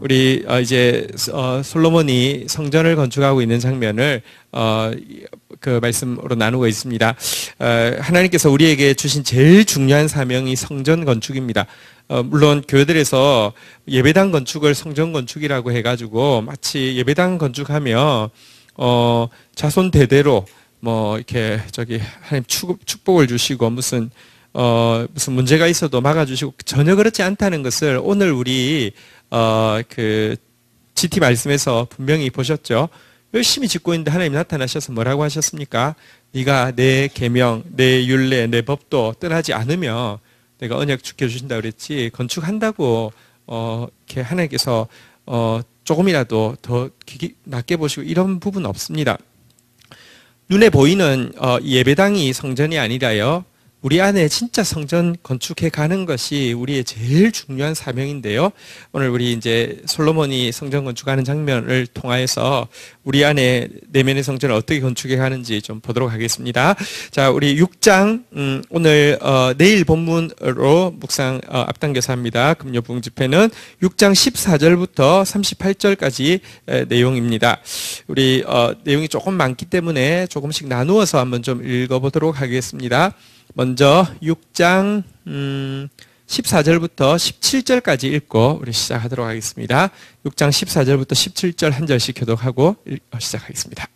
우리 이제 솔로몬이 성전을 건축하고 있는 장면을 그 말씀으로 나누고 있습니다. 하나님께서 우리에게 주신 제일 중요한 사명이 성전 건축입니다. 물론 교회들에서 예배당 건축을 성전 건축이라고 해가지고 마치 예배당 건축하면 자손 대대로 뭐 이렇게 하나님 축복을 주시고 무슨 문제가 있어도 막아주시고 전혀 그렇지 않다는 것을 오늘 우리 그 GT 말씀에서 분명히 보셨죠. 열심히 짓고 있는데 하나님 나타나셔서 뭐라고 하셨습니까? 네가 내 계명, 내 율례, 내 법도 떠나지 않으면 내가 언약 지켜주신다 그랬지. 건축한다고 이렇게 하나님께서 조금이라도 더 낮게 보시고 이런 부분 없습니다. 눈에 보이는 예배당이 성전이 아니라요. 우리 안에 진짜 성전 건축해 가는 것이 우리의 제일 중요한 사명인데요. 오늘 우리 이제 솔로몬이 성전 건축하는 장면을 통하여서 우리 안에 내면의 성전을 어떻게 건축해 가는지 좀 보도록 하겠습니다. 자, 우리 6장 오늘 내일 본문으로 묵상 앞당겨서 합니다. 금요 부흥 집회는 6장 14절부터 38절까지 내용입니다. 우리 내용이 조금 많기 때문에 조금씩 나누어서 한번 좀 읽어보도록 하겠습니다. 먼저 6장 14절부터 17절까지 읽고 우리 시작하도록 하겠습니다. 6장 14절부터 17절 한 절씩 교독하고 시작하겠습니다.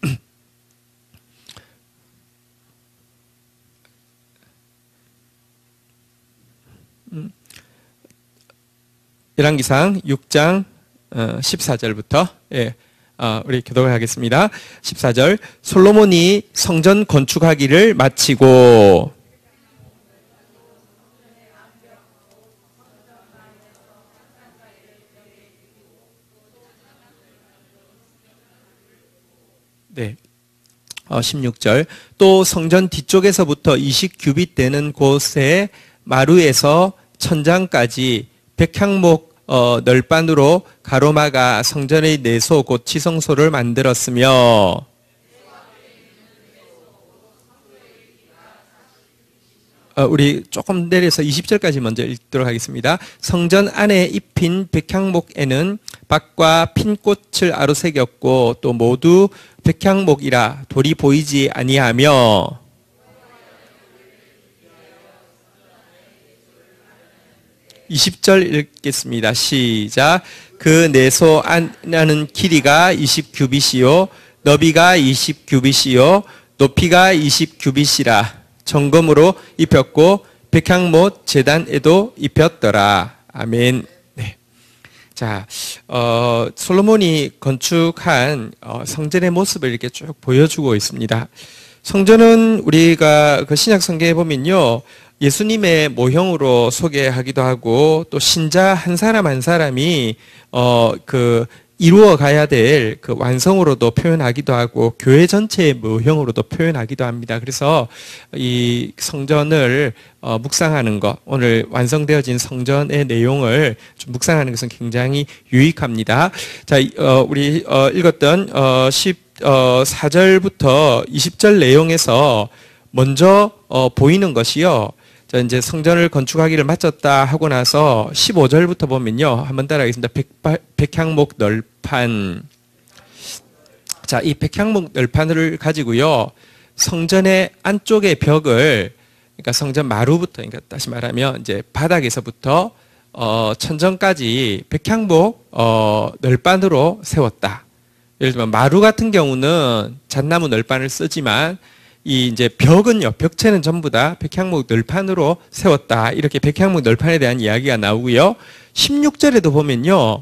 열왕기상 6장 14절부터 우리 교독을 하겠습니다. 14절 솔로몬이 성전 건축하기를 마치고 네. 16절 또 성전 뒤쪽에서부터 20규빗 되는 곳에 마루에서 천장까지 백향목 널판으로 가로막아 성전의 내소 곧 지성소를 만들었으며 우리 조금 내려서 20절까지 먼저 읽도록 하겠습니다. 성전 안에 입힌 백향목에는 박과 핀꽃을 아로새겼고 또 모두 백향목이라 돌이 보이지 아니하며 20절 읽겠습니다. 시작. 그 내소 안에는 길이가 20규빗이요 너비가 20규빗이요 높이가 20규빗이라 정금으로 입혔고 백향못 제단에도 입혔더라. 아멘. 네. 자, 솔로몬이 건축한 성전의 모습을 이렇게 쭉 보여주고 있습니다. 성전은 우리가 그 신약 성경에 보면요, 예수님의 모형으로 소개하기도 하고 또 신자 한 사람 한 사람이 이루어 가야 될 그 완성으로도 표현하기도 하고 교회 전체의 모형으로도 표현하기도 합니다. 그래서 이 성전을 묵상하는 것, 오늘 완성되어진 성전의 내용을 좀 묵상하는 것은 굉장히 유익합니다. 자, 우리 읽었던 14절부터 20절 내용에서 먼저 보이는 것이요. 자, 이제 성전을 건축하기를 마쳤다 하고 나서 15절부터 보면요. 한번 따라하겠습니다. 백향목 널판. 자, 이 백향목 널판을 가지고요. 성전의 안쪽의 벽을, 그러니까 성전 마루부터, 그러니까 다시 말하면 이제 바닥에서부터 천정까지 백향목 널판으로 세웠다. 예를 들면 마루 같은 경우는 잣나무 널판을 쓰지만 이 이제 벽은요, 벽체는 전부 다 백향목 널판으로 세웠다. 이렇게 백향목 널판에 대한 이야기가 나오고요. 16절에도 보면요,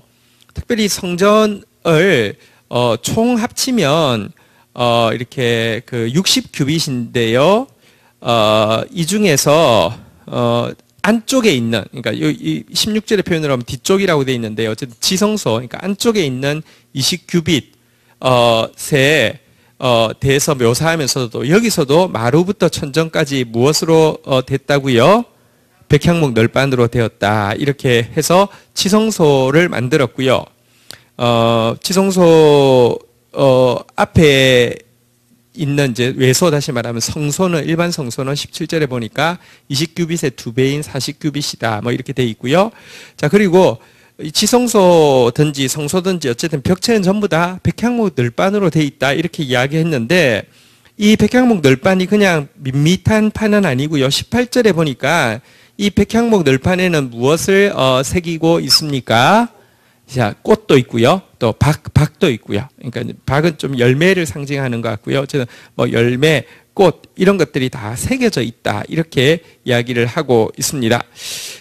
특별히 성전을 총 합치면 이렇게 그 60규빗인데요. 이 중에서 안쪽에 있는, 그러니까 이 16절의 표현으로 하면 뒤쪽이라고 되어 있는데 어쨌든 지성소, 그러니까 안쪽에 있는 20규빗 에 대해서 묘사하면서도 여기서도 마루부터 천정까지 무엇으로 됐다고요? 백향목 널판으로 되었다. 이렇게 해서 지성소를 만들었고요. 지성소 앞에 있는 이제 외소, 다시 말하면 성소는, 일반 성소는 17절에 보니까 20규빗의 2배인 40규빗이다. 뭐 이렇게 돼 있고요. 자, 그리고 이 지성소든지 성소든지 어쨌든 벽체는 전부 다 백향목 널판으로 돼 있다 이렇게 이야기했는데 이 백향목 널판이 그냥 밋밋한 판은 아니고요. 18절에 보니까 이 백향목 널판에는 무엇을 새기고 있습니까? 자, 꽃도 있고요. 또 박도 있고요. 그러니까 박은 좀 열매를 상징하는 것 같고요. 어쨌든 뭐 열매, 꽃 이런 것들이 다 새겨져 있다. 이렇게 이야기를 하고 있습니다.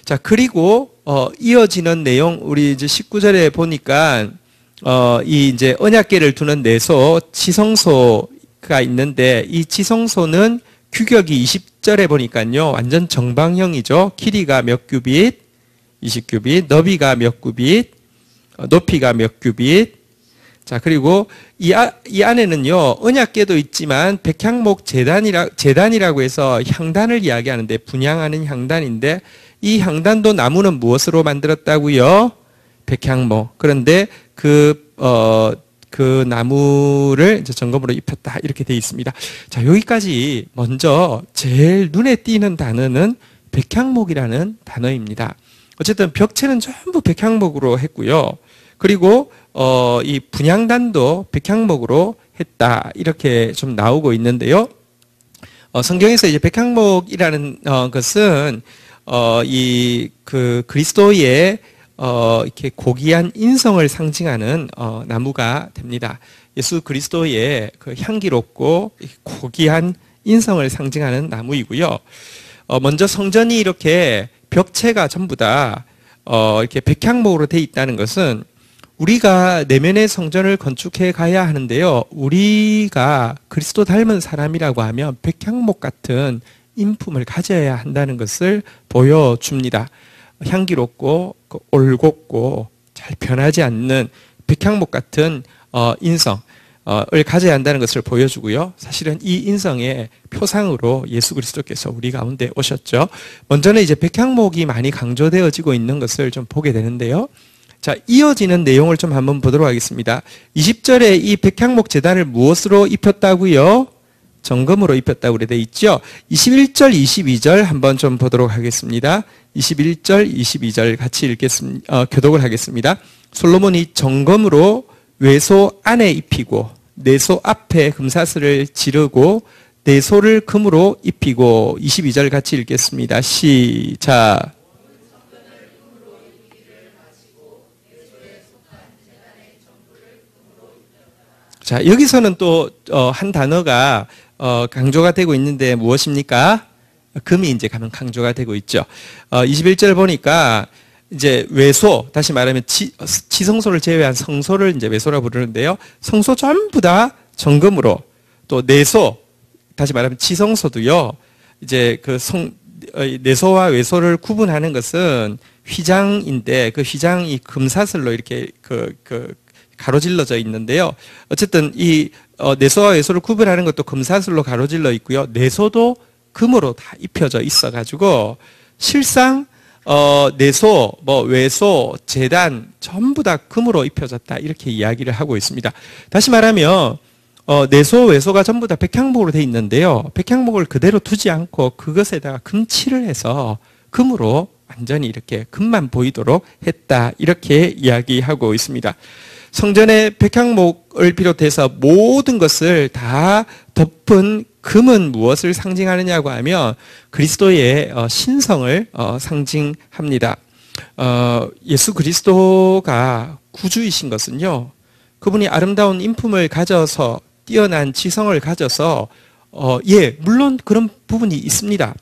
자, 그리고 이어지는 내용 우리 이제 19절에 보니까 이 이제 언약궤를 두는 내소 지성소가 있는데 이 지성소는 규격이 20절에 보니까요. 완전 정방형이죠. 길이가 몇 규빗? 20규빗. 너비가 몇 규빗? 높이가 몇 규빗? 자, 그리고 이 안에는요, 언약궤도 있지만 백향목 제단이라고 해서 향단을 이야기하는데 분향하는 향단인데 이 향단도 나무는 무엇으로 만들었다고요? 백향목. 그런데 그 나무를 이제 정금으로 입혔다. 이렇게 되어 있습니다. 자, 여기까지 먼저 제일 눈에 띄는 단어는 백향목이라는 단어입니다. 어쨌든 벽체는 전부 백향목으로 했고요. 그리고 이 분향단도 백향목으로 했다. 이렇게 좀 나오고 있는데요. 성경에서 이제 백향목이라는 것은 그리스도의 이렇게 고귀한 인성을 상징하는 나무가 됩니다. 예수 그리스도의 그 향기롭고 고귀한 인성을 상징하는 나무이고요. 먼저 성전이 이렇게 벽체가 전부 다 이렇게 백향목으로 되어 있다는 것은 우리가 내면의 성전을 건축해 가야 하는데요. 우리가 그리스도 닮은 사람이라고 하면 백향목 같은 인품을 가져야 한다는 것을 보여줍니다. 향기롭고 올곧고 잘 변하지 않는 백향목 같은 인성을 가져야 한다는 것을 보여주고요. 사실은 이 인성의 표상으로 예수 그리스도께서 우리 가운데 오셨죠. 먼저는 이제 백향목이 많이 강조되어지고 있는 것을 좀 보게 되는데요. 자, 이어지는 내용을 좀 한번 보도록 하겠습니다. 20절에 이 백향목 제단을 무엇으로 입혔다고요? 정금으로 입혔다고 그래 돼 있죠. 21절, 22절 한번 좀 보도록 하겠습니다. 21절, 22절 같이 읽겠습니다. 교독을 하겠습니다. 솔로몬이 정금으로 외소 안에 입히고 내소 앞에 금사슬을 지르고 내소를 금으로 입히고 22절 같이 읽겠습니다. 시작. 자, 여기서는 또 한 단어가 강조가 되고 있는데 무엇입니까? 금이 이제 가면 강조가 되고 있죠. 21절 보니까 이제 외소, 다시 말하면 지성소를 제외한 성소를 이제 외소라 부르는데요. 성소 전부 다 정금으로, 또 내소, 다시 말하면 지성소도요. 이제 그 내소와 외소를 구분하는 것은 휘장인데 그 휘장이 금사슬로 이렇게 가로질러져 있는데요. 어쨌든 이 내소와 외소를 구분하는 것도 금사슬로 가로질러 있고요. 내소도 금으로 다 입혀져 있어가지고 실상 내소, 외소, 제단 전부 다 금으로 입혀졌다 이렇게 이야기를 하고 있습니다. 다시 말하면 내소, 외소가 전부 다 백향목으로 되어 있는데요. 백향목을 그대로 두지 않고 그것에다가 금칠을 해서 금으로 완전히 이렇게 금만 보이도록 했다 이렇게 이야기하고 있습니다. 성전의 백향목을 비롯해서 모든 것을 다 덮은 금은 무엇을 상징하느냐고 하면 그리스도의 신성을 상징합니다. 예수 그리스도가 구주이신 것은요. 그분이 아름다운 인품을 가져서 뛰어난 지성을 가져서 물론 그런 부분이 있습니다.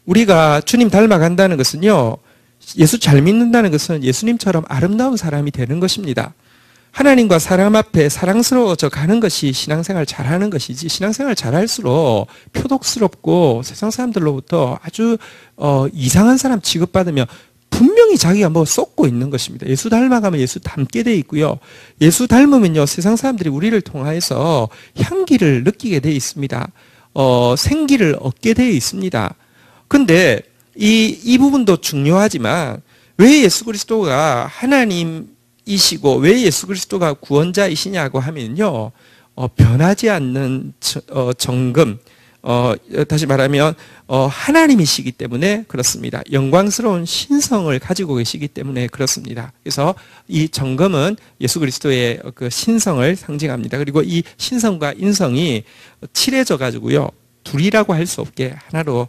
우리가 주님 닮아간다는 것은요. 예수 잘 믿는다는 것은 예수님처럼 아름다운 사람이 되는 것입니다. 하나님과 사람 앞에 사랑스러워져 가는 것이 신앙생활 잘하는 것이지 신앙생활 잘할수록 표독스럽고 세상 사람들로부터 아주 이상한 사람 취급받으면 분명히 자기가 쏟고 있는 것입니다. 예수 닮아가면 예수 닮게 돼 있고요. 예수 닮으면요 세상 사람들이 우리를 통하여서 향기를 느끼게 돼 있습니다. 생기를 얻게 돼 있습니다. 근데 이 부분도 중요하지만 왜 예수 그리스도가 하나님이시고 왜 예수 그리스도가 구원자이시냐고 하면요. 변하지 않는 정금, 다시 말하면 하나님이시기 때문에 그렇습니다. 영광스러운 신성을 가지고 계시기 때문에 그렇습니다. 그래서 이 정금은 예수 그리스도의 그 신성을 상징합니다. 그리고 이 신성과 인성이 칠해져 가지고요, 둘이라고 할 수 없게 하나로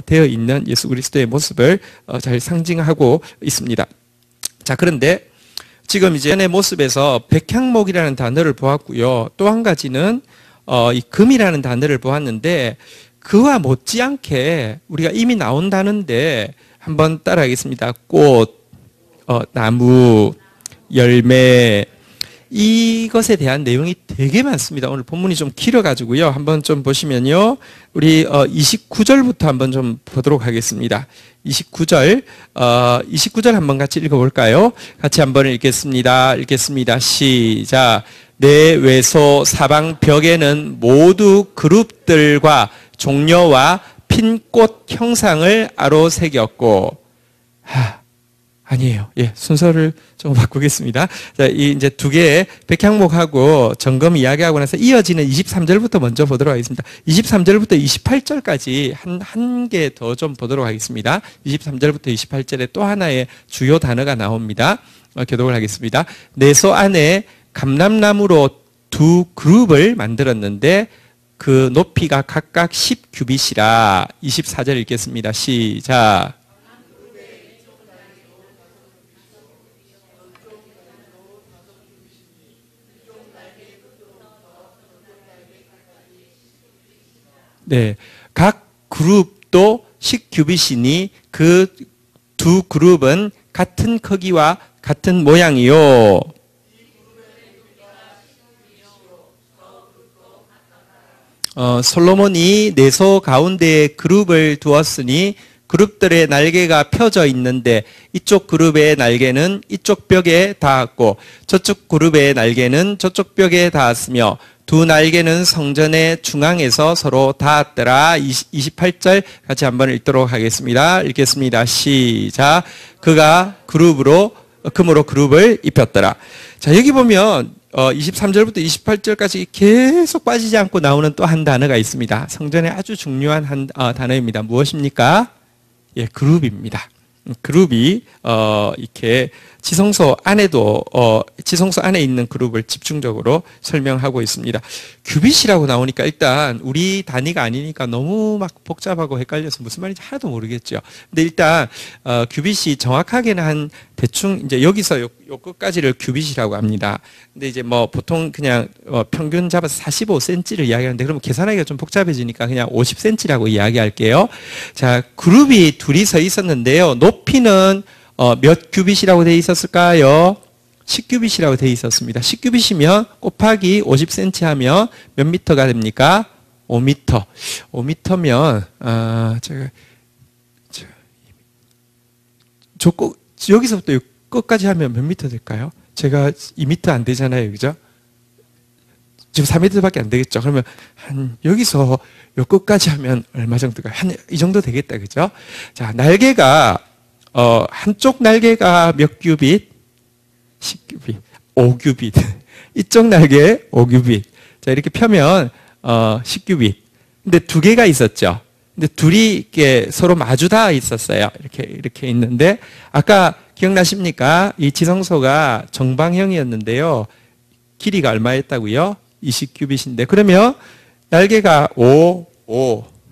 되어 있는 예수 그리스도의 모습을 잘 상징하고 있습니다. 자, 그런데 지금 이제 의 모습에서 백향목이라는 단어를 보았고요. 또 한 가지는 이 금이라는 단어를 보았는데, 그와 못지않게 우리가 이미 나온 단어인데 한번 따라하겠습니다. 꽃, 나무, 열매, 이것에 대한 내용이 되게 많습니다. 오늘 본문이 좀 길어가지고요. 한번 좀 보시면요. 우리 29절부터 한번 좀 보도록 하겠습니다. 29절 한번 같이 읽어볼까요? 같이 한번 읽겠습니다. 시작. 내 외소 사방 벽에는 모두 그룹들과 종려와 핀 꽃 형상을 아로 새겼고, 아니에요. 예, 순서를 좀 바꾸겠습니다. 자, 이제 두 개의 백향목하고 정금 이야기하고 나서 이어지는 23절부터 먼저 보도록 하겠습니다. 23절부터 28절까지 한 개 더 좀 보도록 하겠습니다. 23절부터 28절에 또 하나의 주요 단어가 나옵니다. 교독을 하겠습니다. 내소 안에 감람나무로 두 그룹을 만들었는데 그 높이가 각각 10규빗이라. 24절 읽겠습니다. 시작. 네, 각 그룹도 10규빗이니 그 두 그룹은 같은 크기와 같은 모양이요. 솔로몬이 내소 가운데에 그룹을 두었으니 그룹들의 날개가 펴져 있는데 이쪽 그룹의 날개는 이쪽 벽에 닿았고 저쪽 그룹의 날개는 저쪽 벽에 닿았으며 두 날개는 성전의 중앙에서 서로 닿았더라. 28절 같이 한번 읽도록 하겠습니다. 읽겠습니다. 시작. 그가 금으로 그룹을 입혔더라. 자, 여기 보면 23절부터 28절까지 계속 빠지지 않고 나오는 또 한 단어가 있습니다. 성전의 아주 중요한 한 단어입니다. 무엇입니까? 예, 그룹입니다. 그룹이 이렇게 지성소 안에도 지성소 안에 있는 그룹을 집중적으로 설명하고 있습니다. 규빗이라고 나오니까 일단 우리 단위가 아니니까 너무 막 복잡하고 헷갈려서 무슨 말인지 하나도 모르겠죠. 근데 일단 규빗이 정확하게는 한 대충 이제 여기서 요 끝까지를 규빗이라고 합니다. 근데 이제 뭐 보통 그냥 평균 잡아서 45cm를 이야기하는데 그러면 계산하기가 좀 복잡해지니까 그냥 50cm라고 이야기할게요. 자, 그룹이 둘이 서 있었는데요. 높이는 몇 규빗이라고 되어 있었을까요? 10규빗이라고 되어 있었습니다. 10규빗이면 곱하기 50cm 하면 몇 미터가 됩니까? 5미터. 5미터면 여기서부터 끝까지 하면 몇 미터 될까요? 제가 2미터 안 되잖아요. 그죠? 지금 4미터밖에 안 되겠죠. 그러면 한 여기서 요 끝까지 하면 얼마 정도가? 한 이 정도 되겠다. 그죠? 자, 날개가 한쪽 날개가 몇 규빗? 10규빗. 5규빗. 이쪽 날개 5규빗. 자, 이렇게 펴면 10규빗. 근데 두 개가 있었죠. 근데 둘이 이렇게 서로 마주 닿아 있었어요. 이렇게 있는데 아까 기억나십니까? 이 지성소가 정방형이었는데요. 길이가 얼마였다고요? 20규빗인데 그러면 날개가 5,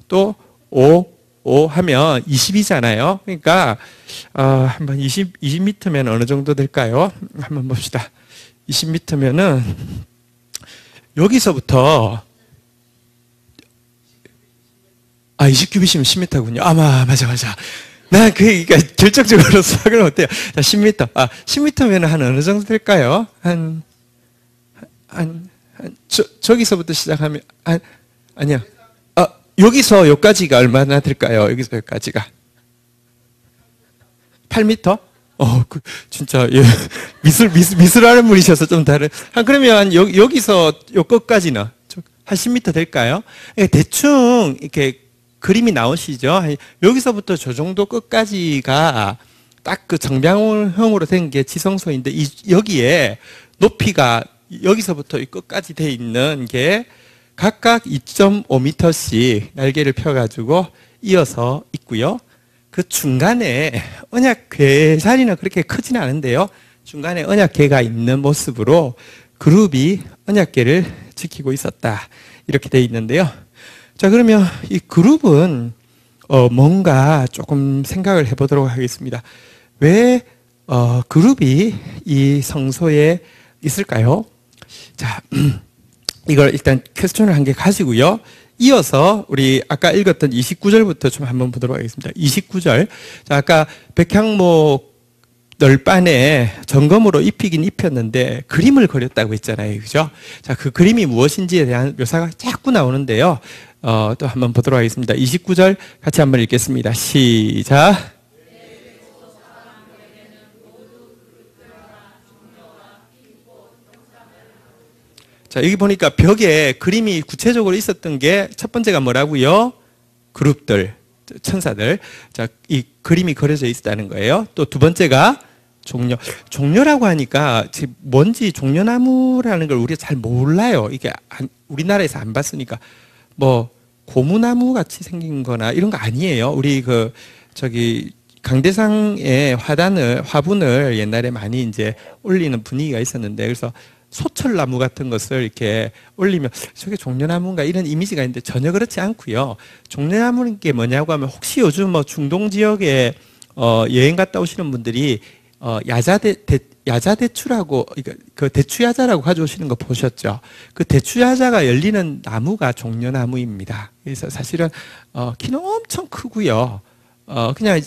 또 5 하면 20이잖아요. 그러니까 한번 20m면 어느 정도 될까요? 한번 봅시다. 20m면은 여기서부터 20규빗이면 10m군요. 맞아. 난 그러니까 결정적으로 수학을 못해요. 자, 10m. 10m면 한 어느 정도 될까요? 저기서부터 시작하면 아니야. 여기서 여기까지가 얼마나 될까요? 여기서 여기까지가 8m? 진짜 예. 미술하는 분이셔서 좀 다른. 그러면 여기서 요 끝까지는 한 10m 될까요? 그러니까 대충 이렇게 그림이 나오시죠? 여기서부터 저 정도 끝까지가 딱 그 정방형으로 된 게 지성소인데 여기에 높이가 여기서부터 이 끝까지 돼 있는 게 각각 2.5m씩 날개를 펴가지고 이어서 있고요. 그 중간에 언약궤 자리는 그렇게 크지는 않은데요. 중간에 언약궤가 있는 모습으로 그룹이 언약궤를 지키고 있었다. 이렇게 되어 있는데요. 자, 그러면 이 그룹은 뭔가 조금 생각을 해보도록 하겠습니다. 왜 그룹이 이 성소에 있을까요? 자, 이걸 일단 퀘스천을 한 개 가지고요. 이어서 우리 아까 읽었던 29절부터 좀 한번 보도록 하겠습니다. 29절. 자, 아까 백향목 널빤에 점검으로 입히긴 입혔는데 그림을 그렸다고 했잖아요. 그죠? 자, 그 그림이 무엇인지에 대한 묘사가 자꾸 나오는데요. 또 한번 보도록 하겠습니다. 29절 같이 한번 읽겠습니다. 시작. 자, 여기 보니까 벽에 그림이 구체적으로 있었던 게 첫 번째가 뭐라고요? 그룹들, 천사들. 자, 이 그림이 그려져 있다는 거예요. 또 두 번째가 종려. 종려라고 하니까 뭔지 종려나무라는 걸 우리가 잘 몰라요. 이게 우리나라에서 안 봤으니까 뭐 고무나무 같이 생긴 거나 이런 거 아니에요. 우리 강대상의 화분을 옛날에 많이 이제 올리는 분위기가 있었는데, 그래서 소철나무 같은 것을 이렇게 올리면 저게 종려나무인가 이런 이미지가 있는데 전혀 그렇지 않고요. 종려나무는 게 뭐냐고 하면, 혹시 요즘 뭐 중동 지역에 여행 갔다 오시는 분들이 야자대추라고, 그 대추야자라고 가져오시는 거 보셨죠? 그 대추야자가 열리는 나무가 종려나무입니다. 그래서 사실은 키는 엄청 크고요. 그냥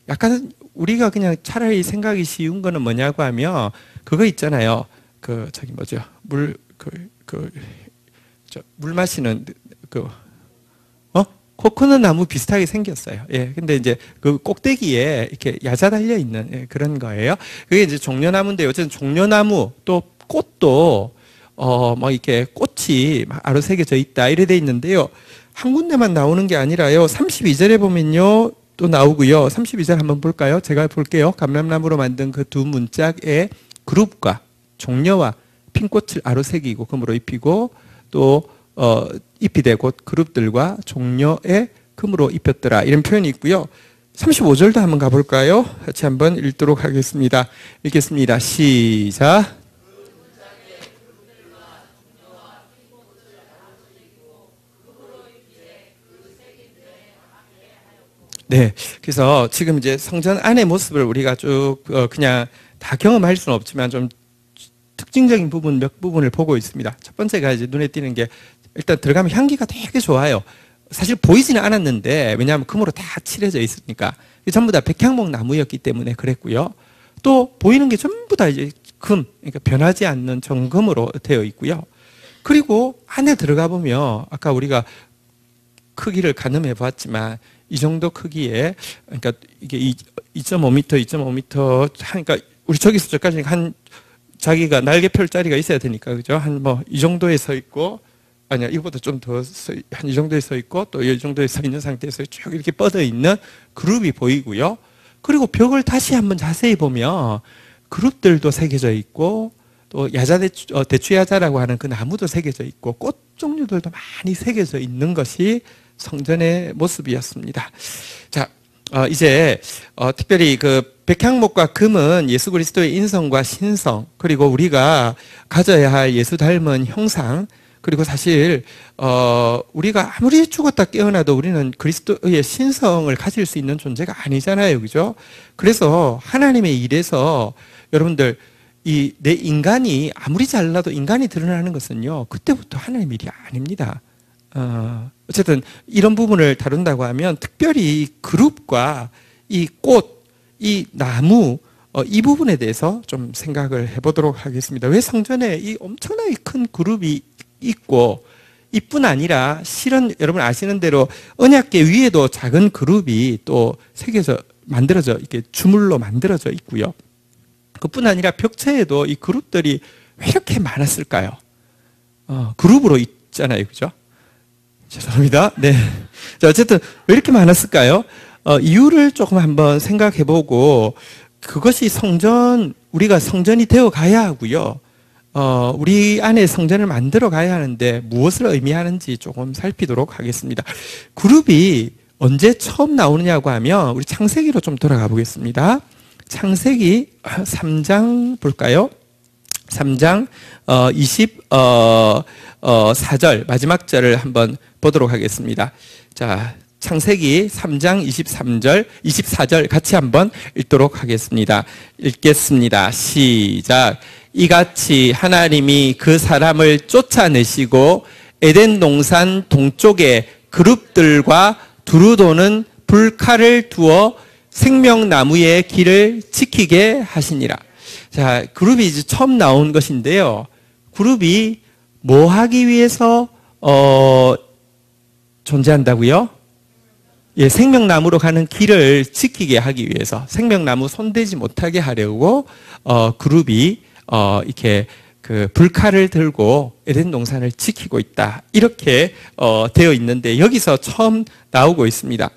약간 우리가 그냥 차라리 생각이 쉬운 거는 뭐냐고 하면 그거 있잖아요. 물 마시는 코코넛 나무 비슷하게 생겼어요. 예. 근데 이제 그 꼭대기에 이렇게 야자 달려 있는 그런 거예요. 그게 이제 종려나무인데, 어쨌든 종려나무 또 꽃도 이렇게 꽃이 아로새겨져 있다 이래 돼 있는데요. 한 군데만 나오는 게 아니라요. 32절에 보면요. 또 나오고요. 32절 한번 볼까요? 제가 볼게요. 감람나무로 만든 그 두 문짝의 그룹과 종려와 핀꽃을 아로새기고 금으로 입히고, 또 잎이 되고 그룹들과 종려에 금으로 입혔더라, 이런 표현이 있고요. 35절도 한번 가볼까요? 같이 한번 읽도록 하겠습니다. 읽겠습니다. 시작. 네, 그래서 지금 이제 성전 안의 모습을 우리가 쭉 그냥 다 경험할 수는 없지만 좀 특징적인 부분 몇 부분을 보고 있습니다. 첫 번째가 이제 눈에 띄는 게, 일단 들어가면 향기가 되게 좋아요. 사실 보이지는 않았는데, 왜냐하면 금으로 다 칠해져 있으니까. 전부 다 백향목 나무였기 때문에 그랬고요. 또 보이는 게 전부 다 이제 그러니까 변하지 않는 정금으로 되어 있고요. 그리고 안에 들어가 보면 아까 우리가 크기를 가늠해 보았지만 이 정도 크기에, 그러니까 이게 2.5m, 2.5m 하니까 우리 저기서 저까지 자기가 날개 펼 자리가 있어야 되니까, 그죠? 이 정도에 서 있고, 아니야, 이거보다 좀 더 한 이 정도에 서 있고, 또 이 정도에 서 있는 상태에서 쭉 이렇게 뻗어 있는 그룹이 보이고요. 그리고 벽을 다시 한번 자세히 보면 그룹들도 새겨져 있고, 또 대추야자라고 하는 그 나무도 새겨져 있고, 꽃 종류들도 많이 새겨져 있는 것이 성전의 모습이었습니다. 자, 이제 특별히 그 백향목과 금은 예수 그리스도의 인성과 신성, 그리고 우리가 가져야 할 예수 닮은 형상, 그리고 사실 우리가 아무리 죽었다 깨어나도 우리는 그리스도의 신성을 가질 수 있는 존재가 아니잖아요, 그죠? 그래서 하나님의 일에서 여러분들, 내 인간이 아무리 잘나도 인간이 드러나는 것은요, 그때부터 하나님의 일이 아닙니다. 어쨌든 이런 부분을 다룬다고 하면 특별히 이 그룹과 이 꽃, 이 나무, 이 부분에 대해서 좀 생각을 해보도록 하겠습니다. 왜 성전에 이 엄청나게 큰 그룹이 있고, 이뿐 아니라 실은 여러분 아시는 대로 언약궤 위에도 작은 그룹이 또 만들어져 이렇게 주물로 만들어져 있고요. 그뿐 아니라 벽체에도 이 그룹들이 왜 이렇게 많았을까요? 그룹으로 있잖아요, 그죠? 죄송합니다. 네. 자, 어쨌든 왜 이렇게 많았을까요? 이유를 조금 한번 생각해보고, 그것이 우리가 성전이 되어 가야 하고요. 우리 안에 성전을 만들어 가야 하는데 무엇을 의미하는지 조금 살피도록 하겠습니다. 그룹이 언제 처음 나오느냐고 하면 우리 창세기로 좀 돌아가 보겠습니다. 창세기 3장 볼까요? 3장 24절 마지막 절을 한번 보도록 하겠습니다. 자, 창세기 3장 23절, 24절 같이 한번 읽도록 하겠습니다. 읽겠습니다. 시작. 이같이 하나님이 그 사람을 쫓아내시고 에덴 동산 동쪽에 그룹들과 두루 도는 불칼을 두어 생명나무의 길을 지키게 하시니라. 자, 그룹이 이제 처음 나온 것인데요. 그룹이 뭐 하기 위해서 존재한다고요? 예, 생명나무로 가는 길을 지키게 하기 위해서 생명나무 손대지 못하게 하려고 그룹이 이렇게 그 불칼을 들고 에덴 동산을 지키고 있다. 이렇게 되어 있는데 여기서 처음 나오고 있습니다.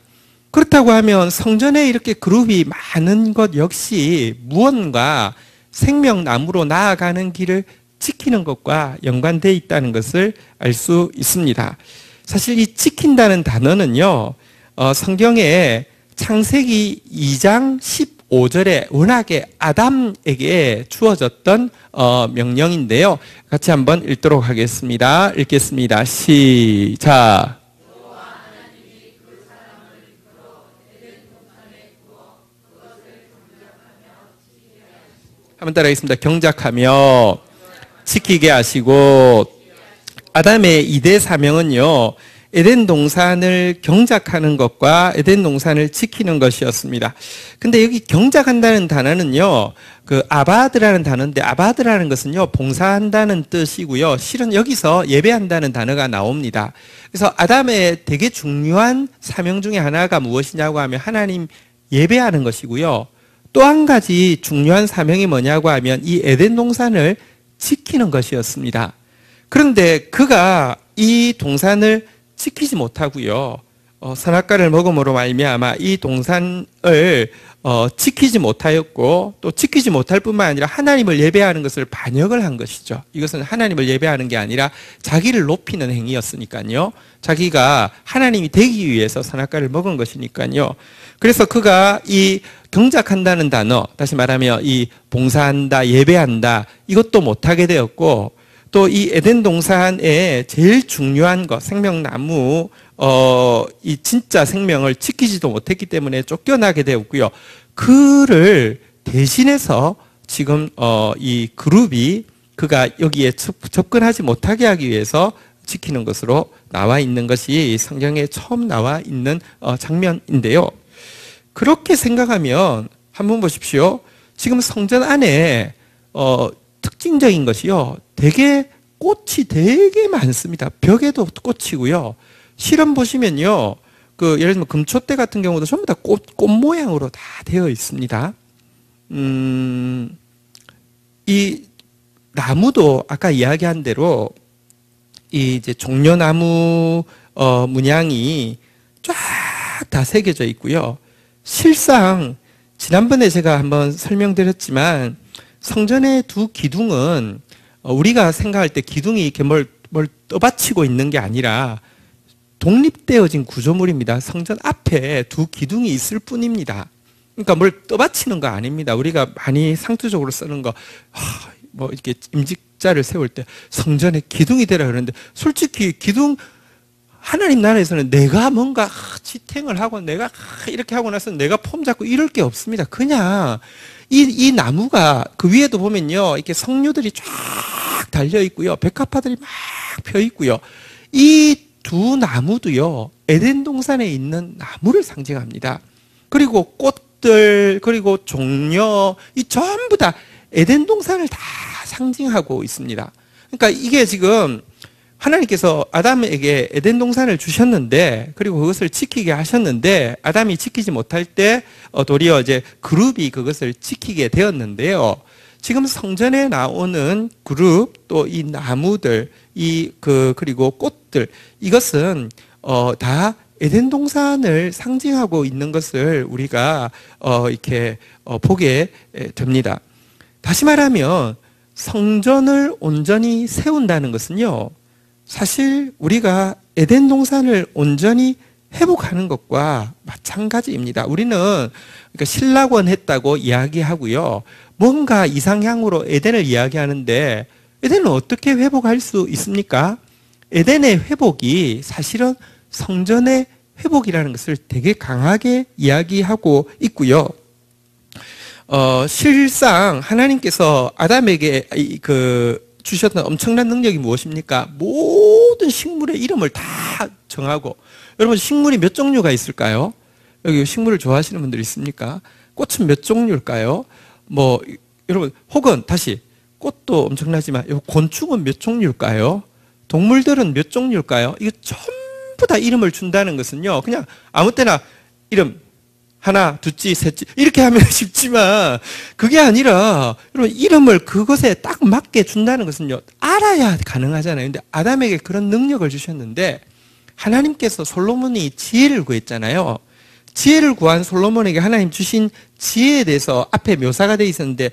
그렇다고 하면 성전에 이렇게 그룹이 많은 것 역시 무언가 생명나무로 나아가는 길을 지키는 것과 연관되어 있다는 것을 알 수 있습니다. 사실 이 지킨다는 단어는요, 성경에 창세기 2장 15절에 워낙에 아담에게 주어졌던 명령인데요. 같이 한번 읽도록 하겠습니다. 읽겠습니다. 시작. 한번 따라하겠습니다. 경작하며 지키게 하시고, 아담의 2대 사명은요, 에덴 동산을 경작하는 것과 에덴 동산을 지키는 것이었습니다. 근데 여기 경작한다는 단어는요, 그 아바드라는 단어인데, 아바드라는 것은요, 봉사한다는 뜻이고요. 실은 여기서 예배한다는 단어가 나옵니다. 그래서 아담의 되게 중요한 사명 중에 하나가 무엇이냐고 하면 하나님 예배하는 것이고요. 또 한 가지 중요한 사명이 뭐냐고 하면 이 에덴 동산을 지키는 것이었습니다. 그런데 그가 이 동산을 지키지 못하고요. 선악과를 먹음으로 말미암아 이 동산을 지키지 못하였고, 또 지키지 못할 뿐만 아니라 하나님을 예배하는 것을 반역을 한 것이죠. 이것은 하나님을 예배하는 게 아니라 자기를 높이는 행위였으니까요. 자기가 하나님이 되기 위해서 선악과를 먹은 것이니까요. 그래서 그가 이 경작한다는 단어, 다시 말하면 이 봉사한다, 예배한다, 이것도 못하게 되었고, 또 이 에덴 동산의 제일 중요한 것, 생명나무, 이 진짜 생명을 지키지도 못했기 때문에 쫓겨나게 되었고요. 그를 대신해서 지금 이 그룹이 그가 여기에 접근하지 못하게 하기 위해서 지키는 것으로 나와 있는 것이 성경에 처음 나와 있는 장면인데요. 그렇게 생각하면 한번 보십시오. 지금 성전 안에 특징적인 것이요, 되게 꽃이 되게 많습니다. 벽에도 꽃이고요. 실험 보시면요, 그 예를 들면 금초대 같은 경우도 전부 다 꽃 모양으로 다 되어 있습니다. 이 나무도 아까 이야기한 대로 이 이제 종려나무 문양이 쫙 다 새겨져 있고요. 실상 지난번에 제가 한번 설명드렸지만 성전의 두 기둥은 우리가 생각할 때 기둥이 이렇게 뭘 떠받치고 있는 게 아니라 독립되어진 구조물입니다. 성전 앞에 두 기둥이 있을 뿐입니다. 그러니까 뭘 떠받치는 거 아닙니다. 우리가 많이 상투적으로 쓰는 거, 뭐 이렇게 임직자를 세울 때 성전에 기둥이 되라 그러는데, 솔직히 기둥, 하나님 나라에서는 내가 뭔가 지탱을 하고 내가 이렇게 하고 나서 내가 폼 잡고 이럴 게 없습니다. 그냥 이 나무가 그 위에도 보면요, 이렇게 석류들이 쫙 달려 있고요, 백합화들이 막 펴 있고요. 이 두 나무도요, 에덴 동산에 있는 나무를 상징합니다. 그리고 꽃들, 그리고 종려, 이 전부 다 에덴 동산을 다 상징하고 있습니다. 그러니까 이게 지금 하나님께서 아담에게 에덴 동산을 주셨는데, 그리고 그것을 지키게 하셨는데, 아담이 지키지 못할 때 도리어 이제 그룹이 그것을 지키게 되었는데요. 지금 성전에 나오는 그룹, 또 이 나무들, 그리고 꽃들, 이것은 다 에덴 동산을 상징하고 있는 것을 우리가 이렇게 보게 됩니다. 다시 말하면 성전을 온전히 세운다는 것은요, 사실 우리가 에덴 동산을 온전히 회복하는 것과 마찬가지입니다. 우리는 그러니까 신락원 했다고 이야기하고요, 뭔가 이상향으로 에덴을 이야기하는데 에덴은 어떻게 회복할 수 있습니까? 에덴의 회복이 사실은 성전의 회복이라는 것을 되게 강하게 이야기하고 있고요. 실상 하나님께서 아담에게 주셨던 엄청난 능력이 무엇입니까? 모든 식물의 이름을 다 정하고, 여러분 식물이 몇 종류가 있을까요? 여기 식물을 좋아하시는 분들 있습니까? 꽃은 몇 종류일까요? 여러분, 혹은 다시 꽃도 엄청나지만 곤충은 몇 종류일까요? 동물들은 몇 종류일까요? 이거 전부 다 이름을 준다는 것은요, 그냥 아무 때나 이름 하나, 두찌, 셋찌 이렇게 하면 쉽지만 그게 아니라 여러분 이름을 그것에 딱 맞게 준다는 것은요, 알아야 가능하잖아요. 근데 아담에게 그런 능력을 주셨는데 하나님께서 솔로몬이 지혜를 구했잖아요. 지혜를 구한 솔로몬에게 하나님 주신 지혜에 대해서 앞에 묘사가 되어 있었는데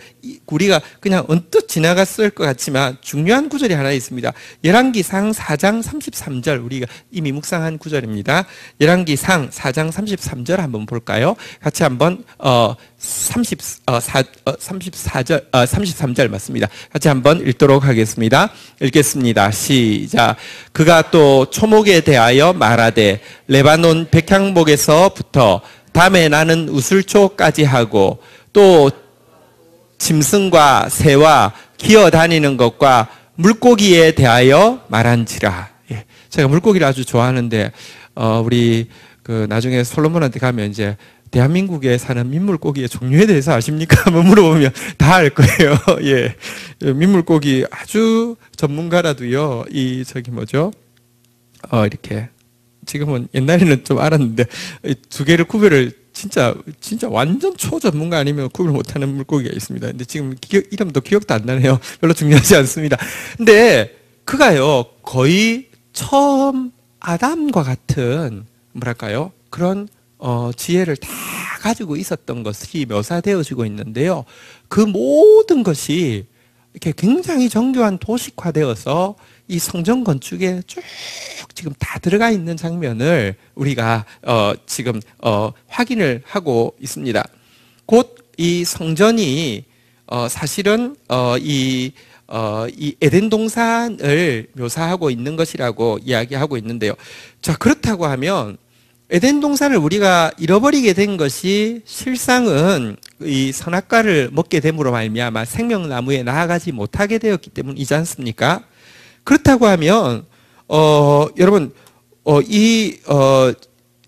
우리가 그냥 언뜻 지나갔을 것 같지만 중요한 구절이 하나 있습니다. 열왕기상 4장 33절, 우리가 이미 묵상한 구절입니다. 열왕기상 4장 33절 한번 볼까요? 같이 한번 33절 맞습니다. 같이 한번 읽도록 하겠습니다. 읽겠습니다. 시작. 그가 또 초목에 대하여 말하되 레바논 백향목에서부터 밤에 나는 우슬초까지 하고 또 짐승과 새와 기어다니는 것과 물고기에 대하여 말한지라. 예, 제가 물고기를 아주 좋아하는데 우리 나중에 솔로몬한테 가면 이제 대한민국에 사는 민물고기의 종류에 대해서 아십니까? 한번 물어보면 다 알 거예요. 예, 민물고기 아주 전문가라도요, 이렇게 지금은 옛날에는 좀 알았는데 두 개를 구별을 진짜 완전 초전문가 아니면 구별 못하는 물고기가 있습니다. 근데 지금 이름도 기억도 안 나네요. 별로 중요하지 않습니다. 근데 그가요, 거의 처음 아담과 같은 뭐랄까요, 그런 지혜를 다 가지고 있었던 것이 묘사되어지고 있는데요, 그 모든 것이 이렇게 굉장히 정교한 도식화되어서 이 성전 건축에 쭉 지금 다 들어가 있는 장면을 우리가 지금 확인을 하고 있습니다. 곧 이 성전이 사실은 이 에덴 동산을 묘사하고 있는 것이라고 이야기하고 있는데요. 자, 그렇다고 하면 에덴 동산을 우리가 잃어버리게 된 것이 실상은 이 선악과를 먹게 됨으로 말미암아 생명나무에 나아가지 못하게 되었기 때문이지 않습니까? 그렇다고 하면 여러분 이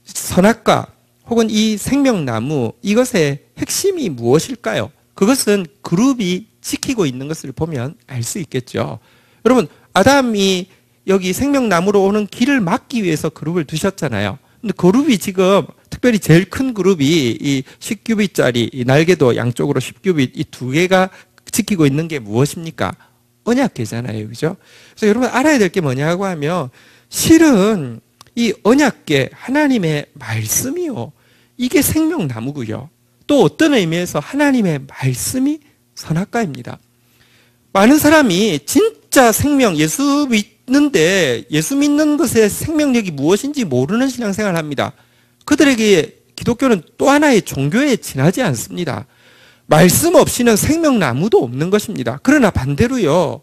선악과 혹은 이 생명나무, 이것의 핵심이 무엇일까요? 그것은 그룹이 지키고 있는 것을 보면 알 수 있겠죠. 여러분, 아담이 여기 생명나무로 오는 길을 막기 위해서 그룹을 두셨잖아요. 근데 그룹이 지금 특별히 제일 큰 그룹이 이 10규빗짜리 이 날개도 양쪽으로 10규빗 이 두 개가 지키고 있는 게 무엇입니까? 언약궤잖아요. 그죠? 그래서 여러분 알아야 될 게 뭐냐고 하면 실은 이 언약궤, 하나님의 말씀이요, 이게 생명나무고요. 또 어떤 의미에서 하나님의 말씀이 선악과입니다. 많은 사람이 진짜 생명, 예수 믿는데 예수 믿는 것의 생명력이 무엇인지 모르는 신앙생활을 합니다. 그들에게 기독교는 또 하나의 종교에 지나지 않습니다. 말씀 없이는 생명나무도 없는 것입니다. 그러나 반대로요,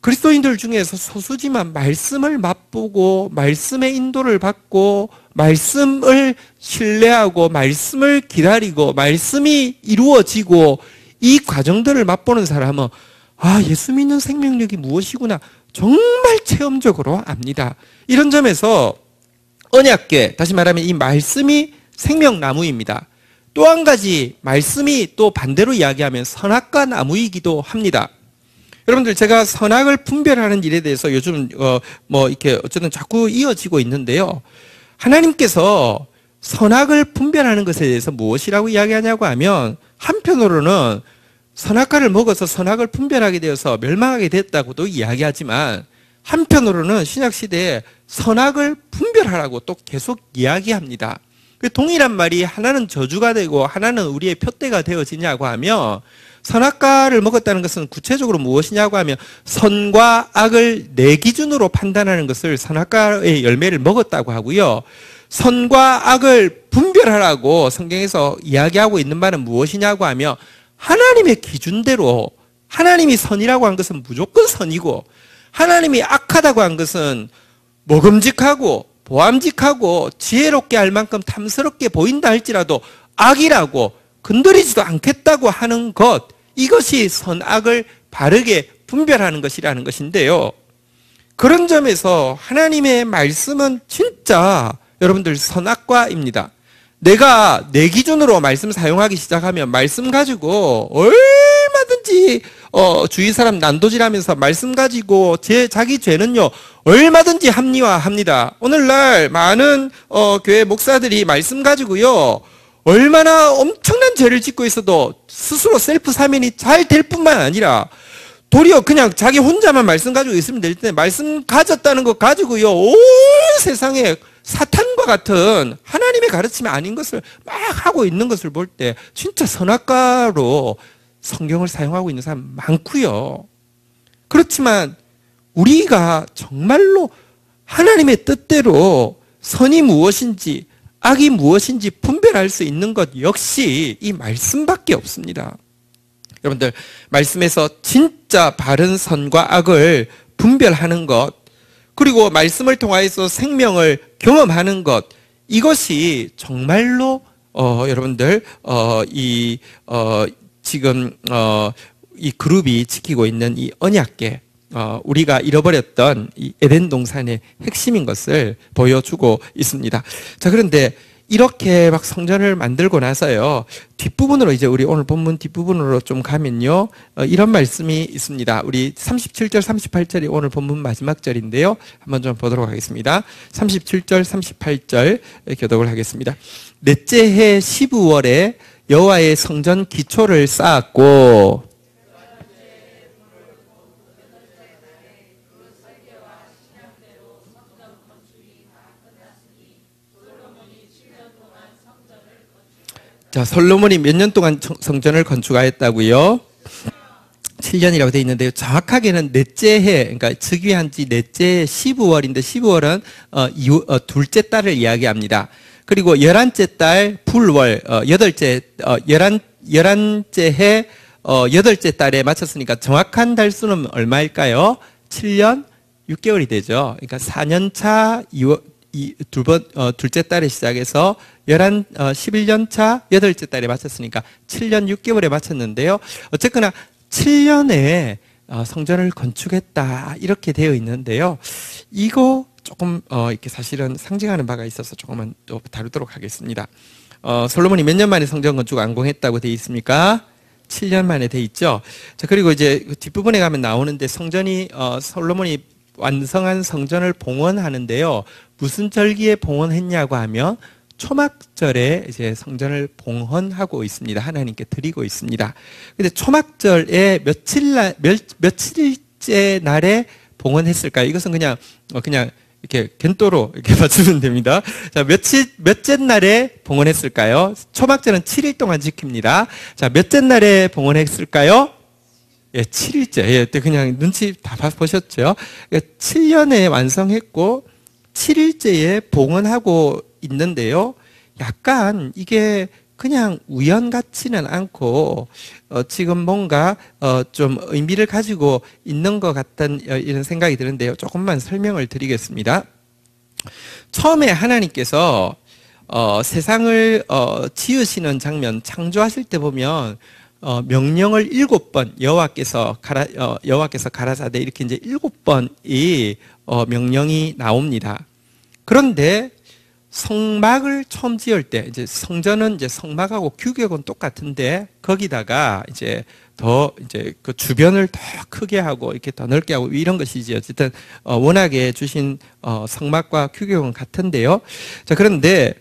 그리스도인들 중에서 소수지만 말씀을 맛보고 말씀의 인도를 받고 말씀을 신뢰하고 말씀을 기다리고 말씀이 이루어지고 이 과정들을 맛보는 사람은 예수 믿는 생명력이 무엇이구나 정말 체험적으로 압니다. 이런 점에서 언약궤, 다시 말하면 이 말씀이 생명나무입니다. 또 한 가지 말씀이 또 반대로 이야기하면 선악과 나무이기도 합니다. 여러분들, 제가 선악을 분별하는 일에 대해서 요즘 이렇게 어쨌든 자꾸 이어지고 있는데요, 하나님께서 선악을 분별하는 것에 대해서 무엇이라고 이야기하냐고 하면 한편으로는 선악과를 먹어서 선악을 분별하게 되어서 멸망하게 됐다고도 이야기하지만 한편으로는 신약시대에 선악을 분별하라고 또 계속 이야기합니다. 동일한 말이 하나는 저주가 되고 하나는 우리의 표대가 되어지냐고 하면 선악과를 먹었다는 것은 구체적으로 무엇이냐고 하면 선과 악을 내 기준으로 판단하는 것을 선악과의 열매를 먹었다고 하고요. 선과 악을 분별하라고 성경에서 이야기하고 있는 바는 무엇이냐고 하면 하나님의 기준대로 하나님이 선이라고 한 것은 무조건 선이고 하나님이 악하다고 한 것은 먹음직하고 보암직하고 지혜롭게 할 만큼 탐스럽게 보인다 할지라도 악이라고 건드리지도 않겠다고 하는 것, 이것이 선악을 바르게 분별하는 것이라는 것인데요. 그런 점에서 하나님의 말씀은 진짜 여러분들 선악과입니다. 내가 내 기준으로 말씀 사용하기 시작하면 말씀 가지고 얼마든지 주위 사람 난도질하면서 말씀 가지고 자기 죄는요 얼마든지 합리화합니다. 오늘날 많은 교회 목사들이 말씀 가지고요 얼마나 엄청난 죄를 짓고 있어도 스스로 셀프 사면이 잘 될 뿐만 아니라 도리어 그냥 자기 혼자만 말씀 가지고 있으면 될 텐데 말씀 가졌다는 것 가지고요 온 세상에 사탄과 같은 하나님의 가르침이 아닌 것을 막 하고 있는 것을 볼 때 진짜 선악과로 성경을 사용하고 있는 사람 많고요. 그렇지만 우리가 정말로 하나님의 뜻대로 선이 무엇인지 악이 무엇인지 분별할 수 있는 것 역시 이 말씀밖에 없습니다. 여러분들 말씀에서 진짜 바른 선과 악을 분별하는 것, 그리고 말씀을 통하여서 생명을 경험하는 것, 이것이 정말로 여러분들 지금 이 그룹이 지키고 있는 이 언약궤, 우리가 잃어버렸던 이 에덴 동산의 핵심인 것을 보여주고 있습니다. 자, 그런데 이렇게 막 성전을 만들고 나서요 뒷부분으로 이제 우리 오늘 본문 뒷부분으로 좀 가면요 이런 말씀이 있습니다. 우리 37절 38절이 오늘 본문 마지막 절인데요 한번 좀 보도록 하겠습니다. 37절 38절 교독을 하겠습니다. 넷째 해 12월에 여호와의 성전 기초를 쌓았고 자, 솔로몬이 몇 년 동안 성전을 건축하였다고요? 7년이라고 되어 있는데요. 정확하게는 넷째 해, 그러니까 즉위한 지 넷째 12월인데 12월은 둘째 달을 이야기합니다. 그리고 11째 달 불월, 열한째 해 8째 달에 마쳤으니까 정확한 달수는 얼마일까요? 7년 6개월이 되죠. 그러니까 4년 차 둘째 달에 시작해서 11년 차 8째 달에 마쳤으니까 7년 6개월에 마쳤는데요. 어쨌거나 7년에 성전을 건축했다 이렇게 되어 있는데요. 이거 조금 이렇게 사실은 상징하는 바가 있어서 조금만 또 다루도록 하겠습니다. 솔로몬이 몇 년 만에 성전 건축 완공했다고 되어 있습니까? 7년 만에 되어 있죠. 자, 그리고 이제 뒷부분에 가면 나오는데 성전이 솔로몬이 완성한 성전을 봉헌하는데요. 무슨 절기에 봉헌했냐고 하면 초막절에 이제 성전을 봉헌하고 있습니다. 하나님께 드리고 있습니다. 근데 초막절에 며칠째 날에 봉헌했을까요? 이것은 그냥 이렇게 겐또로 이렇게 맞추면 됩니다. 자, 몇째 날에 봉헌했을까요? 초막절은 7일 동안 지킵니다. 자, 몇째 날에 봉헌했을까요? 예, 7일째. 예, 그냥 눈치 다 보셨죠? 7년에 완성했고 7일째에 봉헌하고 있는데요. 약간 이게 그냥 우연 같지는 않고 지금 뭔가 좀 의미를 가지고 있는 것 같은 이런 생각이 드는데요. 조금만 설명을 드리겠습니다. 처음에 하나님께서 세상을 지으시는 장면, 창조하실 때 보면 명령을 7번 여호와께서 가라사대 이렇게 이제 7번이 명령이 나옵니다. 그런데 성막을 처음 지을 때 이제 성전은 이제 성막하고 규격은 똑같은데 거기다가 이제 더 이제 그 주변을 더 크게 하고 이렇게 더 넓게 하고 이런 것이지 어쨌든 워낙에 주신 성막과 규격은 같은데요. 자, 그런데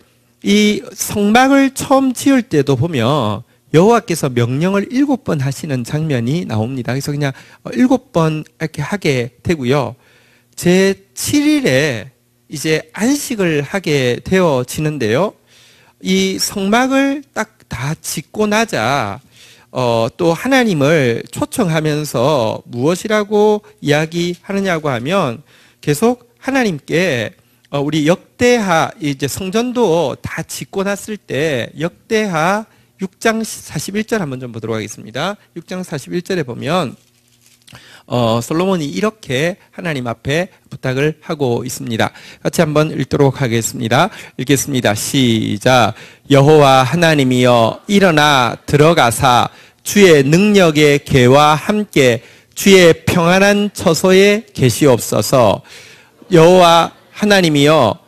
이 성막을 처음 지을 때도 보면 여호와께서 명령을 7번 하시는 장면이 나옵니다. 그래서 그냥 7번 이렇게 하게 되고요. 제 7일에 이제 안식을 하게 되어지는데요. 이 성막을 딱 다 짓고 나자 또 하나님을 초청하면서 무엇이라고 이야기하느냐고 하면 계속 하나님께 우리 역대하 이제 성전도 다 짓고 났을 때 역대하 6장 41절 한번 좀 보도록 하겠습니다. 6장 41절에 보면 솔로몬이 이렇게 하나님 앞에 부탁을 하고 있습니다. 같이 한번 읽도록 하겠습니다. 읽겠습니다. 시작. 여호와 하나님이여 일어나 들어가사 주의 능력의 계와 함께 주의 평안한 처소에 계시옵소서. 여호와 하나님이여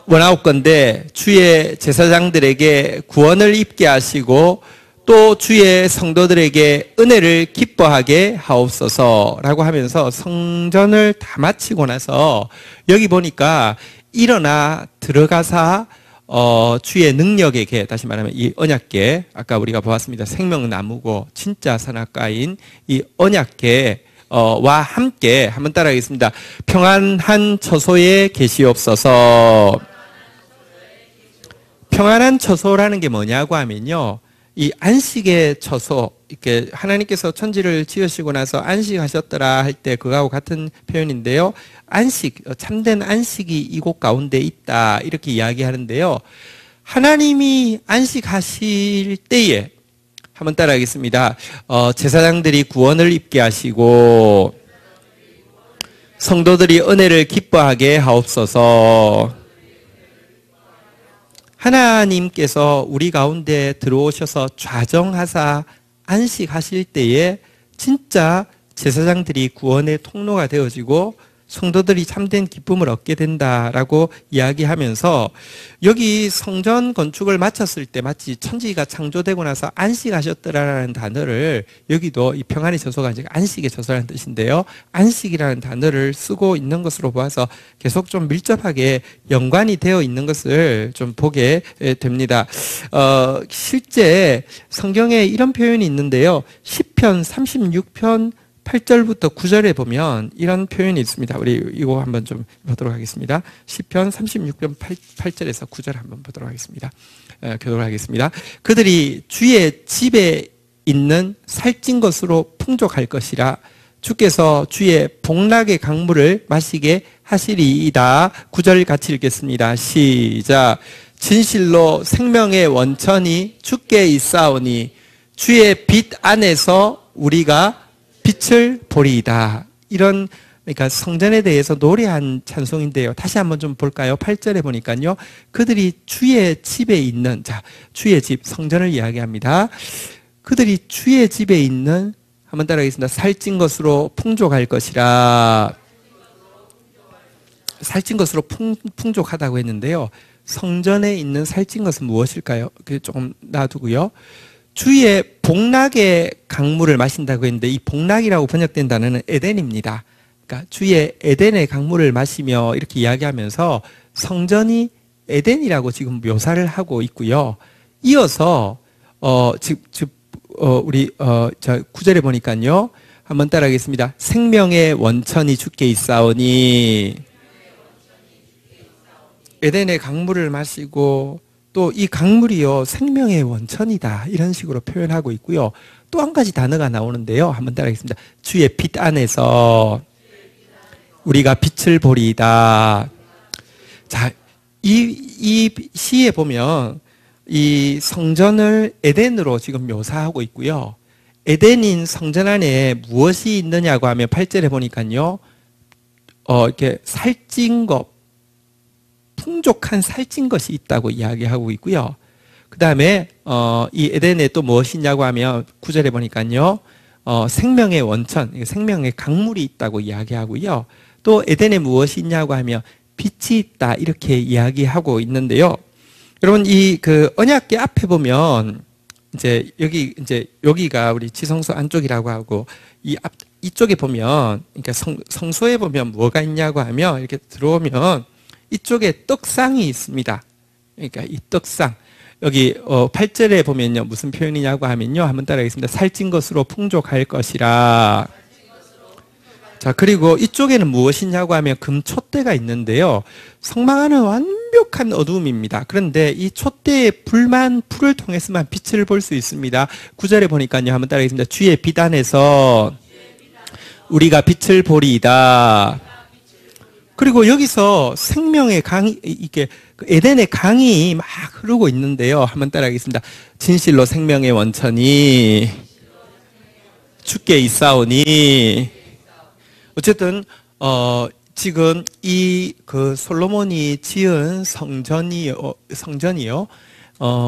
원하옵건대 주의 제사장들에게 구원을 입게 하시고 또 주의 성도들에게 은혜를 기뻐하게 하옵소서라고 하면서 성전을 다 마치고 나서 여기 보니까 일어나 들어가사 주의 능력에게, 다시 말하면 이 언약궤, 아까 우리가 보았습니다. 생명나무고 진짜 선악과인 이 언약궤 와 함께 한번 따라하겠습니다. 평안한 처소에 계시옵소서. 평안한 처소라는 게 뭐냐고 하면요, 이 안식의 처소, 이렇게 하나님께서 천지를 지으시고 나서 안식하셨더라 할 때 그거하고 같은 표현인데요. 안식, 참된 안식이 이곳 가운데 있다 이렇게 이야기하는데요. 하나님이 안식하실 때에 한번 따라하겠습니다. 제사장들이 구원을 입게 하시고 성도들이 은혜를 기뻐하게 하옵소서. 하나님께서 우리 가운데 들어오셔서 좌정하사 안식하실 때에 진짜 제사장들이 구원의 통로가 되어지고 성도들이 참된 기쁨을 얻게 된다라고 이야기하면서 여기 성전 건축을 마쳤을 때 마치 천지가 창조되고 나서 안식하셨더라라는 단어를, 여기도 이 평안의 처소가 이제 안식의 처소라는 뜻인데요, 안식이라는 단어를 쓰고 있는 것으로 보아서 계속 좀 밀접하게 연관이 되어 있는 것을 좀 보게 됩니다. 실제 성경에 이런 표현이 있는데요. 시편 36편 8절부터 9절에 보면 이런 표현이 있습니다. 우리 이거 한번 좀 보도록 하겠습니다. 시편 36편 8절에서 9절 한번 보도록 하겠습니다. 교독을 하겠습니다. 그들이 주의 집에 있는 살찐 것으로 풍족할 것이라 주께서 주의 복락의 강물을 마시게 하시리이다. 9절 같이 읽겠습니다. 시작. 진실로 생명의 원천이 주께 있사오니 주의 빛 안에서 우리가 빛을 보리이다. 이런, 그러니까 성전에 대해서 노래한 찬송인데요. 다시 한번 좀 볼까요? 8절에 보니까요. 그들이 주의 집에 있는, 자, 주의 집, 성전을 이야기합니다. 그들이 주의 집에 있는, 한번 따라하겠습니다. 살찐 것으로 풍족할 것이라. 살찐 것으로 풍족하다고 했는데요. 성전에 있는 살찐 것은 무엇일까요? 그 조금 놔두고요. 주의 복락의 강물을 마신다고 했는데 이 복락이라고 번역된 단어는 에덴입니다. 그러니까 주의 에덴의 강물을 마시며 이렇게 이야기하면서 성전이 에덴이라고 지금 묘사를 하고 있고요. 이어서 우리 9절에 보니까요. 한번 따라하겠습니다. 생명의 원천이 주께 있사오니, 에덴의 강물을 마시고 또 이 강물이요 생명의 원천이다 이런 식으로 표현하고 있고요. 또 한 가지 단어가 나오는데요. 한번 따라하겠습니다. 주의 빛 안에서 우리가 빛을 보리이다. 자, 이 시에 보면 이 성전을 에덴으로 지금 묘사하고 있고요. 에덴인 성전 안에 무엇이 있느냐고 하면 8절에 보니까요. 이렇게 살찐 것, 풍족한 살찐 것이 있다고 이야기하고 있고요. 그 다음에 이 에덴에 또 무엇이 있냐고 하면 9절에 보니까요. 생명의 원천, 생명의 강물이 있다고 이야기하고요. 또 에덴에 무엇이 있냐고 하면 빛이 있다 이렇게 이야기하고 있는데요. 여러분 이 그 언약궤 앞에 보면 이제 여기가 우리 지성소 안쪽이라고 하고 이쪽에 보면, 그러니까 성소에 보면 뭐가 있냐고 하면 이렇게 들어오면 이쪽에 떡상이 있습니다. 그러니까 이 떡상. 여기 8절에 보면요. 무슨 표현이냐고 하면요. 한번 따라하겠습니다. 살찐 것으로 풍족할 것이라. 자, 그리고 이쪽에는 무엇이냐고 하면 금촛대가 있는데요. 성막 안은 완벽한 어두움입니다. 그런데 이 촛대의 불을 통해서만 빛을 볼 수 있습니다. 9절에 보니까요. 한번 따라하겠습니다. 주의 빛 안에서 우리가 빛을 보리이다. 그리고 여기서 생명의 강이, 이게 에덴의 강이 막 흐르고 있는데요. 한번 따라하겠습니다. 진실로 생명의 원천이 주께 있사오니. 어쨌든 지금 이 솔로몬이 지은 성전이요.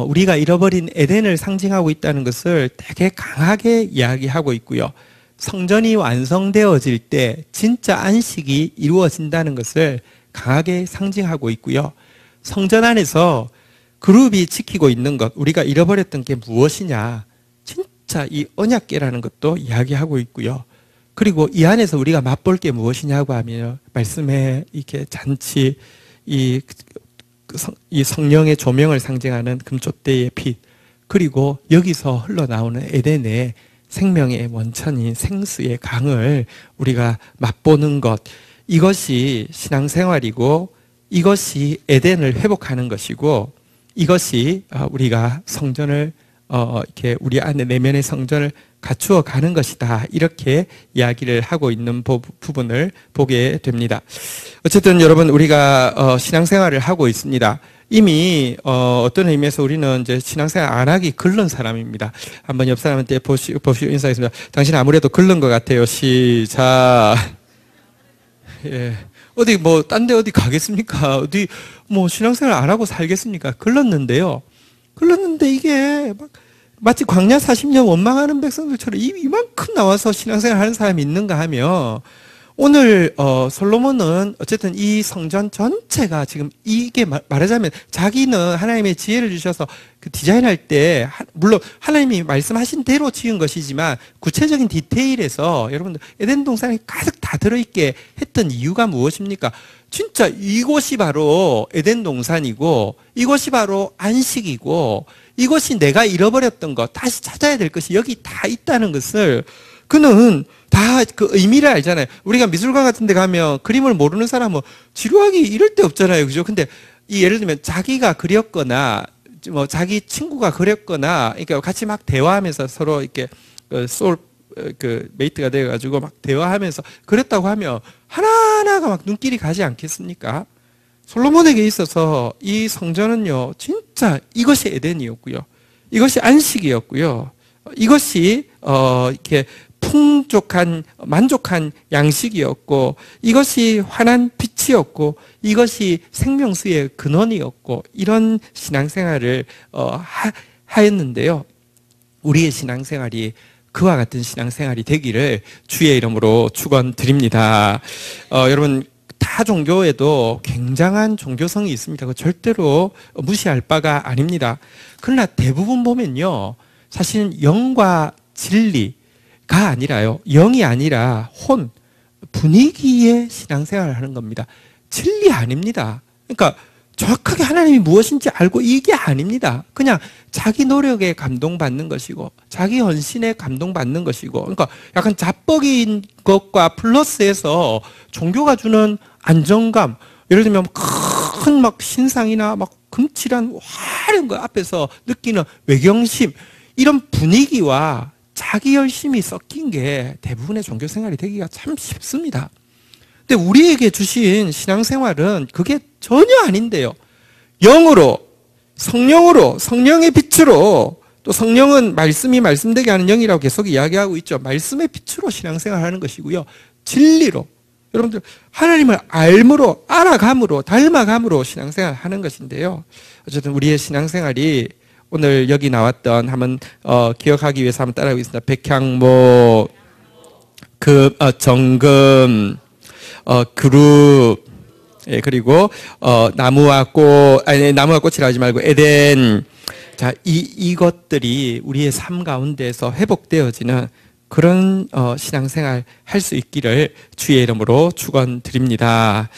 우리가 잃어버린 에덴을 상징하고 있다는 것을 되게 강하게 이야기하고 있고요. 성전이 완성되어질 때 진짜 안식이 이루어진다는 것을 강하게 상징하고 있고요. 성전 안에서 그룹이 지키고 있는 것, 우리가 잃어버렸던 게 무엇이냐, 진짜 이 언약궤라는 것도 이야기하고 있고요. 그리고 이 안에서 우리가 맛볼 게 무엇이냐고 하면 말씀의 이렇게 잔치, 이 성령의 조명을 상징하는 금촛대의 빛, 그리고 여기서 흘러나오는 에덴의 생명의 원천인 생수의 강을 우리가 맛보는 것, 이것이 신앙생활이고 이것이 에덴을 회복하는 것이고 이것이 우리가 성전을 이렇게 우리 안에 내면의 성전을 갖추어 가는 것이다. 이렇게 이야기를 하고 있는 부분을 보게 됩니다. 어쨌든 여러분, 우리가 신앙생활을 하고 있습니다. 이미 어떤 의미에서 우리는 이제 신앙생활 안 하기 글른 사람입니다. 한번 옆 사람한테 보시고 인사하겠습니다. 당신 아무래도 글른 것 같아요. 시작. 예. 어디 딴 데 어디 가겠습니까? 어디 신앙생활 안 하고 살겠습니까? 글렀는데요. 글렀는데 이게 마치 광야 40년 원망하는 백성들처럼 이만큼 나와서 신앙생활 하는 사람이 있는가 하면, 오늘 솔로몬은 어쨌든 이 성전 전체가 지금 이게 말하자면 자기는 하나님의 지혜를 주셔서 그 디자인할 때 물론 하나님이 말씀하신 대로 지은 것이지만 구체적인 디테일에서 여러분들 에덴 동산이 가득 다 들어있게 했던 이유가 무엇입니까? 진짜 이곳이 바로 에덴 동산이고 이것이 바로 안식이고 이것이 내가 잃어버렸던 것, 다시 찾아야 될 것이 여기 다 있다는 것을 그는 다 그 의미를 알잖아요. 우리가 미술관 같은 데 가면 그림을 모르는 사람은 지루하기 이럴 데 없잖아요. 그죠? 근데 예를 들면 자기가 그렸거나 자기 친구가 그렸거나 그러니까 같이 막 대화하면서 서로 이렇게 메이트가 되어 가지고 막 대화하면서 그랬다고 하면 하나하나가 막 눈길이 가지 않겠습니까? 솔로몬에게 있어서 이 성전은요, 진짜 이것이 에덴이었고요. 이것이 안식이었고요. 이것이 이렇게 풍족한 만족한 양식이었고 이것이 환한 빛이었고 이것이 생명수의 근원이었고 이런 신앙생활을 하였는데요. 우리의 신앙생활이 그와 같은 신앙생활이 되기를 주의 이름으로 축원드립니다. 여러분, 타 종교에도 굉장한 종교성이 있습니다. 그 절대로 무시할 바가 아닙니다. 그러나 대부분 보면요, 사실은 영과 진리가 아니라요, 영이 아니라 분위기의 신앙생활을 하는 겁니다. 진리 아닙니다. 그러니까 정확하게 하나님이 무엇인지 알고 이게 아닙니다. 그냥 자기 노력에 감동받는 것이고 자기 헌신에 감동받는 것이고, 그러니까 약간 자뻑인 것과 플러스해서 종교가 주는 안정감, 예를 들면 큰 신상이나 금칠한 화려한 것 앞에서 느끼는 외경심, 이런 분위기와 자기 열심이 섞인 게 대부분의 종교 생활이 되기가 참 쉽습니다. 근데 우리에게 주신 신앙생활은 그게 전혀 아닌데요. 영으로, 성령으로, 성령의 빛으로, 또 성령은 말씀이 말씀되게 하는 영이라고 계속 이야기하고 있죠. 말씀의 빛으로 신앙생활 하는 것이고요. 진리로, 여러분들 하나님을 알므로, 알아감으로, 닮아감으로 신앙생활 하는 것인데요. 어쨌든 우리의 신앙생활이 오늘 여기 나왔던 한번 기억하기 위해서 한번 따라하겠습니다. 백향목, 정금, 그룹, 예, 그리고 나무와 꽃이라 하지 말고 에덴. 자, 이것들이 우리의 삶 가운데서 회복되어지는 그런 신앙생활 할 수 있기를 주의 이름으로 축원드립니다.